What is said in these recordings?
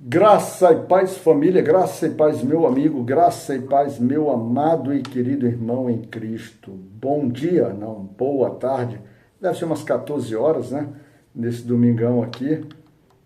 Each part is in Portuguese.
Graça e paz, família, graça e paz, meu amigo, graça e paz, meu amado e querido irmão em Cristo. Bom dia, não, boa tarde. Deve ser umas 14 horas, né? Nesse domingão aqui.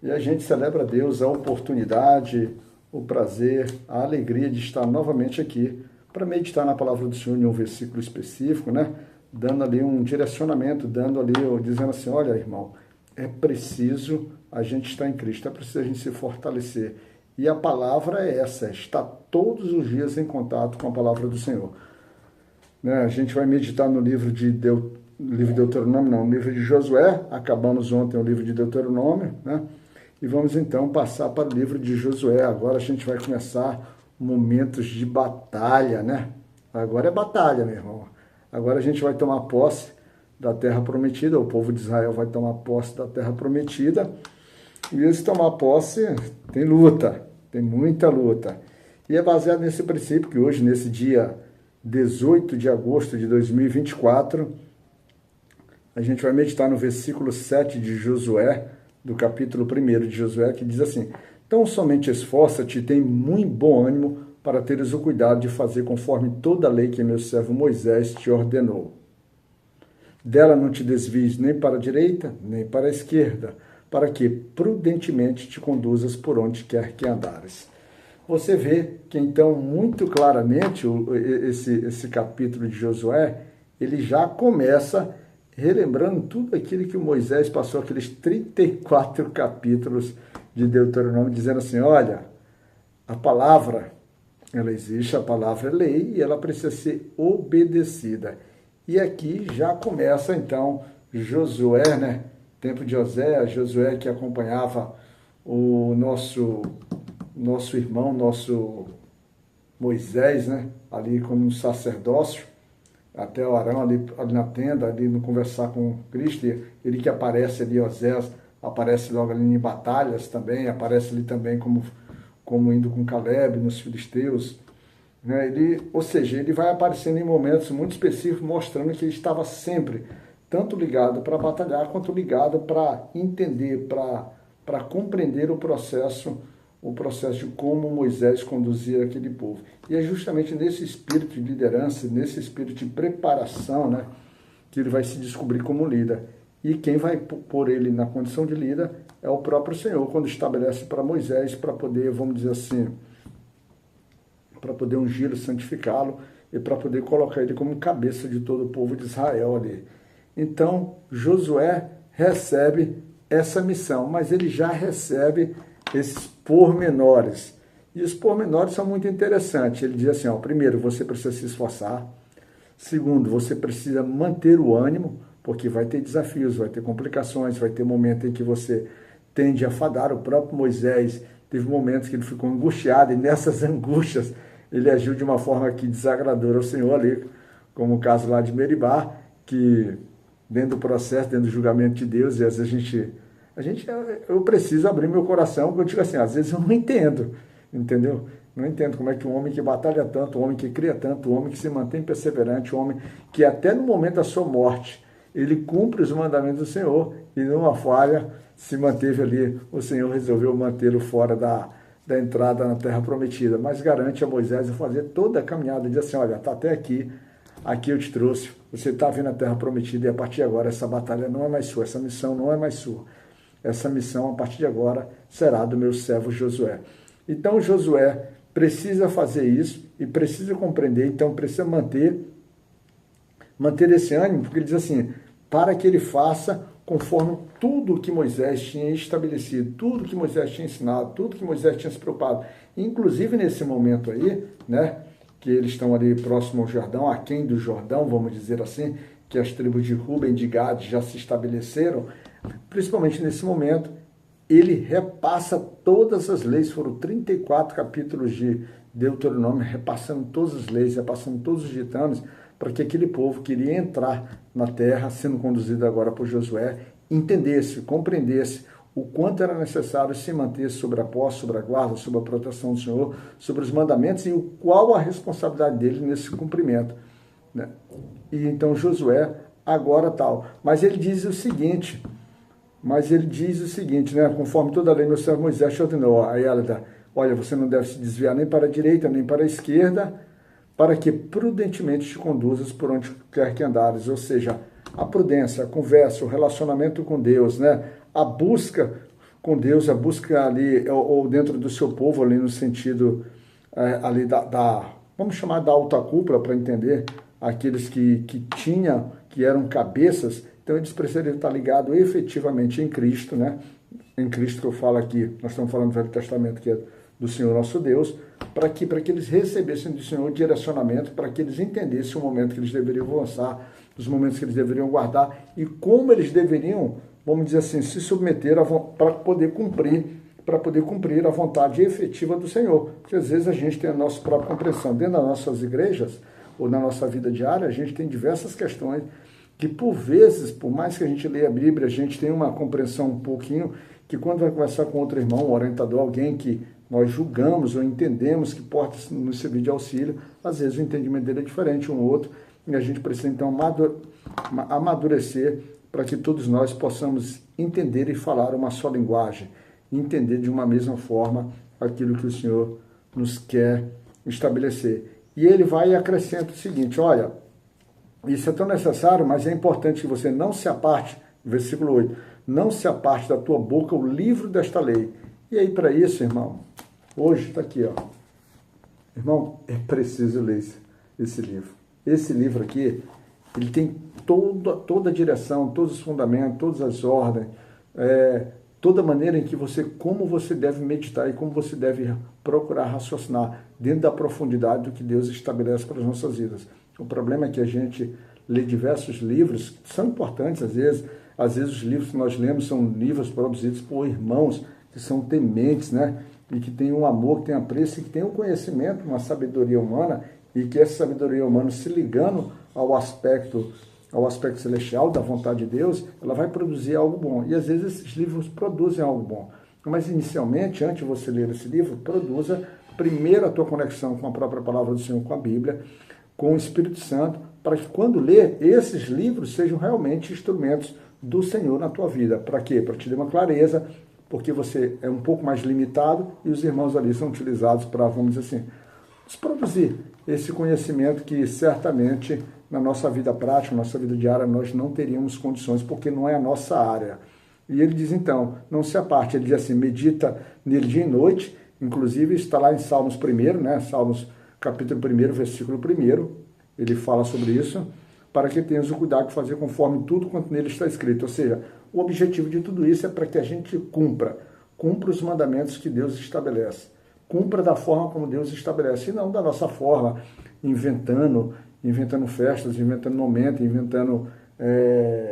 E a gente celebra a Deus, a oportunidade, o prazer, a alegria de estar novamente aqui para meditar na palavra do Senhor em um versículo específico, né? Dando ali um direcionamento, dando ali, dizendo assim, olha, irmão, é preciso a gente estar em Cristo, é preciso a gente se fortalecer. E a palavra é essa, estar todos os dias em contato com a palavra do Senhor. Né? A gente vai meditar no livro de Deuteronômio, não, no livro de Josué, acabamos ontem o livro de Deuteronômio, né? E vamos então passar para o livro de Josué. Agora a gente vai começar momentos de batalha, né? Agora é batalha, meu irmão. Agora a gente vai tomar posse da terra prometida, o povo de Israel vai tomar posse da terra prometida, e eles tomar posse tem luta, tem muita luta. E é baseado nesse princípio que hoje, nesse dia 18 de agosto de 2024, a gente vai meditar no versículo 7 de Josué, do capítulo 1 de Josué, que diz assim: Tão somente esforça-te e tem muito bom ânimo para teres o cuidado de fazer conforme toda a lei que meu servo Moisés te ordenou. Dela não te desvies nem para a direita, nem para a esquerda, para que prudentemente te conduzas por onde quer que andares. Você vê que então, muito claramente, esse capítulo de Josué, ele já começa relembrando tudo aquilo que o Moisés passou, aqueles 34 capítulos de Deuteronômio, dizendo assim, olha, a palavra, ela existe, a palavra é lei e ela precisa ser obedecida. E aqui já começa, então, Josué, né? Tempo de Josué que acompanhava o nosso irmão, nosso Moisés, né? Ali como um sacerdócio, até o Arão ali na tenda, ali no conversar com Cristo, ele que aparece ali, Osés, aparece logo ali em batalhas também, aparece ali também como indo com Caleb nos filisteus, né? Ou seja, ele vai aparecendo em momentos muito específicos, mostrando que ele estava sempre tanto ligado para batalhar, quanto ligado para entender, para compreender o processo de como Moisés conduzia aquele povo. E é justamente nesse espírito de liderança, nesse espírito de preparação, né, que ele vai se descobrir como líder. E quem vai pôr ele na condição de líder é o próprio Senhor, quando estabelece para Moisés, para poder, vamos dizer assim, para poder ungí-lo, santificá-lo, e para poder colocar ele como cabeça de todo o povo de Israel ali. Então, Josué recebe essa missão, mas ele já recebe esses pormenores. E os pormenores são muito interessantes. Ele diz assim, ó, primeiro, você precisa se esforçar. Segundo, você precisa manter o ânimo, porque vai ter desafios, vai ter complicações, vai ter momentos em que você tende a fadar. O próprio Moisés teve momentos que ele ficou angustiado, e nessas angústias ele agiu de uma forma que desagradou ao Senhor ali, como o caso lá de Meribá, que dentro do processo, dentro do julgamento de Deus, e às vezes eu preciso abrir meu coração, porque eu digo assim, às vezes eu não entendo, entendeu? Não entendo como é que um homem que batalha tanto, um homem que cria tanto, um homem que se mantém perseverante, um homem que até no momento da sua morte, ele cumpre os mandamentos do Senhor, e numa falha se manteve ali, o Senhor resolveu mantê-lo fora da entrada na terra prometida, mas garante a Moisés a fazer toda a caminhada, diz assim, olha, está até aqui eu te trouxe, você está vendo a terra prometida, e a partir de agora essa batalha não é mais sua, essa missão não é mais sua. Essa missão, a partir de agora, será do meu servo Josué. Então, Josué precisa fazer isso e precisa compreender, então precisa manter esse ânimo, porque ele diz assim, para que ele faça conforme tudo que Moisés tinha estabelecido, tudo que Moisés tinha ensinado, tudo que Moisés tinha se preocupado. Inclusive, nesse momento aí, né, que eles estão ali próximo ao Jordão, aquém do Jordão, vamos dizer assim, que as tribos de Ruben e de Gad já se estabeleceram, principalmente nesse momento, ele repassa todas as leis, foram 34 capítulos de Deuteronômio, repassando todas as leis, repassando todos os ditames, para que aquele povo que iria entrar na terra, sendo conduzido agora por Josué, entendesse, compreendesse o quanto era necessário se manter sobre a posse, sobre a guarda, sobre a proteção do Senhor, sobre os mandamentos e qual a responsabilidade dele nesse cumprimento, né? E então Josué agora tal. Mas ele diz o seguinte, Mas ele diz o seguinte, né? Conforme toda a lei, meu servo Moisés te ordenou. Aí ela dá, olha, você não deve se desviar nem para a direita, nem para a esquerda, para que prudentemente te conduzas por onde quer que andares. Ou seja, a prudência, a conversa, o relacionamento com Deus, né? A busca com Deus, a busca ali, ou dentro do seu povo, ali no sentido ali vamos chamar da alta cúpula, para entender, aqueles que tinham, que eram cabeças. Então eles precisariam estar ligados efetivamente em Cristo, né? Em Cristo que eu falo aqui, nós estamos falando do Velho Testamento, que é do Senhor nosso Deus, para que eles recebessem do Senhor direcionamento, para que eles entendessem o momento que eles deveriam avançar, os momentos que eles deveriam guardar e como eles deveriam, vamos dizer assim, se submeter para poder cumprir a vontade efetiva do Senhor. Porque às vezes a gente tem a nossa própria compreensão. Dentro das nossas igrejas, ou na nossa vida diária, a gente tem diversas questões que, por vezes, por mais que a gente leia a Bíblia, a gente tem uma compreensão um pouquinho, que quando vai conversar com outro irmão, um orientador, alguém que nós julgamos ou entendemos que pode nos servir de auxílio, às vezes o entendimento dele é diferente um outro, e a gente precisa então amadurecer para que todos nós possamos entender e falar uma só linguagem, entender de uma mesma forma aquilo que o Senhor nos quer estabelecer. E ele vai e acrescenta o seguinte, olha, isso é tão necessário, mas é importante que você não se aparte, versículo 8, não se aparte da tua boca o livro desta lei. E aí, para isso, irmão, hoje está aqui, ó. Irmão, é preciso ler esse livro. Esse livro aqui, ele tem toda a direção, todos os fundamentos, todas as ordens, toda a maneira em que como você deve meditar e como você deve procurar raciocinar dentro da profundidade do que Deus estabelece para as nossas vidas. O problema é que a gente lê diversos livros, que são importantes às vezes os livros que nós lemos são livros produzidos por irmãos que são tementes, né? E que têm um amor, que têm apreço, e que têm um conhecimento, uma sabedoria humana, e que essa sabedoria humana, se ligando ao aspecto celestial da vontade de Deus, ela vai produzir algo bom. E às vezes esses livros produzem algo bom. Mas inicialmente, antes de você ler esse livro, produza primeiro a tua conexão com a própria palavra do Senhor, com a Bíblia, com o Espírito Santo, para que quando ler, esses livros sejam realmente instrumentos do Senhor na tua vida. Para quê? Para te dar uma clareza, porque você é um pouco mais limitado e os irmãos ali são utilizados para, vamos dizer assim, produzir esse conhecimento que certamente na nossa vida prática, na nossa vida diária, nós não teríamos condições, porque não é a nossa área. E ele diz então, não se aparte, ele diz assim, medita nele dia e noite, inclusive está lá em Salmos 1, né? Salmos capítulo 1, versículo 1, ele fala sobre isso, para que tenhas o cuidado de fazer conforme tudo quanto nele está escrito. Ou seja, o objetivo de tudo isso é para que a gente cumpra os mandamentos que Deus estabelece. Cumpra da forma como Deus estabelece, e não da nossa forma, inventando festas, inventando momentos, inventando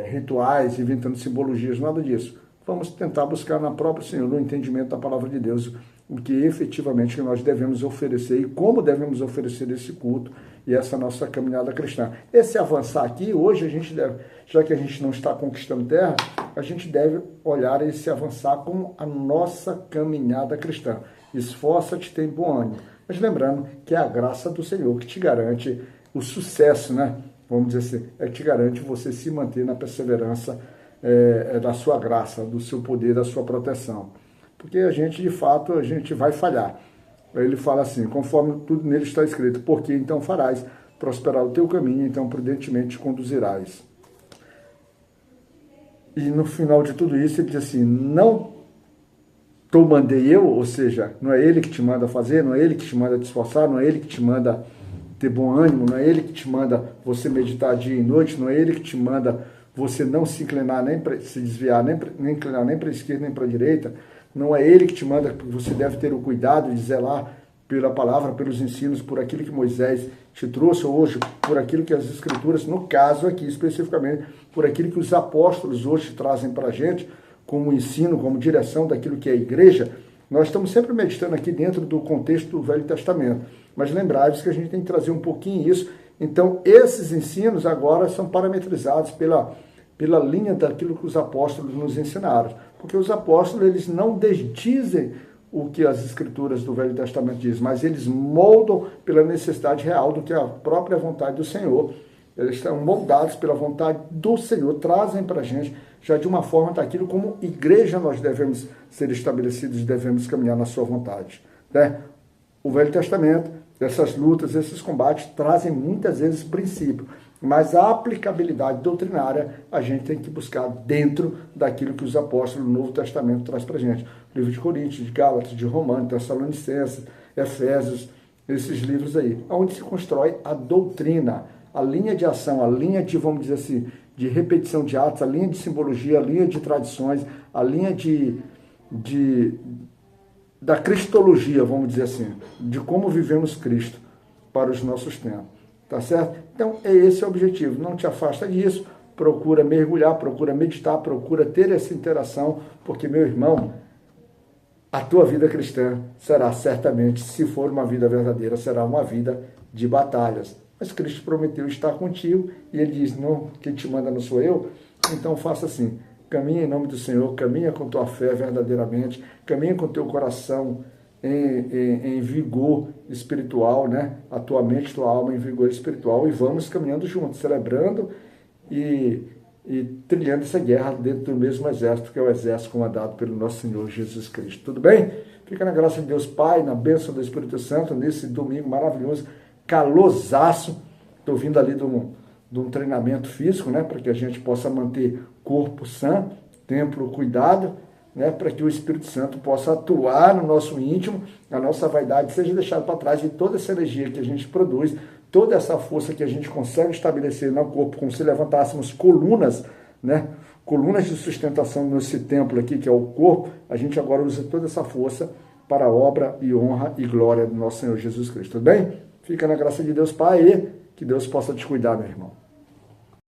rituais, inventando simbologias, nada disso. Vamos tentar buscar na própria Senhor, no entendimento da palavra de Deus, o que efetivamente nós devemos oferecer e como devemos oferecer esse culto e essa nossa caminhada cristã. Esse avançar aqui, hoje a gente deve, já que a gente não está conquistando terra, a gente deve olhar esse avançar como a nossa caminhada cristã. Esforça-te, tem bom ânimo. Mas lembrando que é a graça do Senhor que te garante o sucesso, né? Vamos dizer assim, que te garante você se manter na perseverança da sua graça, do seu poder, da sua proteção. Porque a gente, de fato, a gente vai falhar. Ele fala assim, conforme tudo nele está escrito, porque então farás prosperar o teu caminho, então prudentemente te conduzirás. E no final de tudo isso, ele diz assim, não mandei eu, ou seja, não é ele que te manda fazer, não é ele que te manda te esforçar, não é ele que te manda ter bom ânimo, não é ele que te manda você meditar dia e noite, não é ele que te manda você não se inclinar, nem para se desviar, nem inclinar nem para a esquerda, nem para a direita, não é ele que te manda que você deve ter o cuidado de zelar pela palavra, pelos ensinos, por aquilo que Moisés te trouxe hoje, por aquilo que as Escrituras, no caso aqui especificamente, por aquilo que os apóstolos hoje trazem para a gente, como ensino, como direção daquilo que é a igreja. Nós estamos sempre meditando aqui dentro do contexto do Velho Testamento, mas lembrai-vos que a gente tem que trazer um pouquinho isso. Então, esses ensinos agora são parametrizados pela linha daquilo que os apóstolos nos ensinaram, porque os apóstolos, eles não desdizem o que as Escrituras do Velho Testamento dizem, mas eles moldam pela necessidade real do que a própria vontade do Senhor. Eles estão moldados pela vontade do Senhor, trazem para a gente já de uma forma daquilo como igreja nós devemos ser estabelecidos e devemos caminhar na sua vontade. Né? O Velho Testamento, essas lutas, esses combates trazem muitas vezes princípio, mas a aplicabilidade doutrinária a gente tem que buscar dentro daquilo que os apóstolos do Novo Testamento traz para a gente. O livro de Coríntios, de Gálatas, de Romanos, Tessalonicenses, Efésios, esses livros aí, onde se constrói a doutrina, a linha de ação, a linha de, vamos dizer assim, de repetição de atos, a linha de simbologia, a linha de tradições, a linha da cristologia, vamos dizer assim, de como vivemos Cristo para os nossos tempos, tá certo? Então, é esse o objetivo, não te afasta disso, procura mergulhar, procura meditar, procura ter essa interação, porque, meu irmão, a tua vida cristã será certamente, se for uma vida verdadeira, será uma vida de batalhas. Mas Cristo prometeu estar contigo e ele diz, não, quem te manda não sou eu, então faça assim, caminha em nome do Senhor, caminha com tua fé verdadeiramente, caminha com teu coração em vigor espiritual, né? A tua mente, tua alma em vigor espiritual, e vamos caminhando juntos, celebrando e trilhando essa guerra dentro do mesmo exército, que é o exército comandado pelo nosso Senhor Jesus Cristo. Tudo bem? Fica na graça de Deus Pai, na bênção do Espírito Santo, nesse domingo maravilhoso, calorzaço. Estou vindo ali de um treinamento físico, né, para que a gente possa manter corpo sã, templo cuidado, né, para que o Espírito Santo possa atuar no nosso íntimo, a nossa vaidade seja deixada para trás, e toda essa energia que a gente produz, toda essa força que a gente consegue estabelecer no corpo, como se levantássemos colunas, né, colunas de sustentação nesse templo aqui, que é o corpo, a gente agora usa toda essa força para a obra e honra e glória do nosso Senhor Jesus Cristo. Tudo bem? Fica na graça de Deus Pai e que Deus possa te cuidar, meu irmão.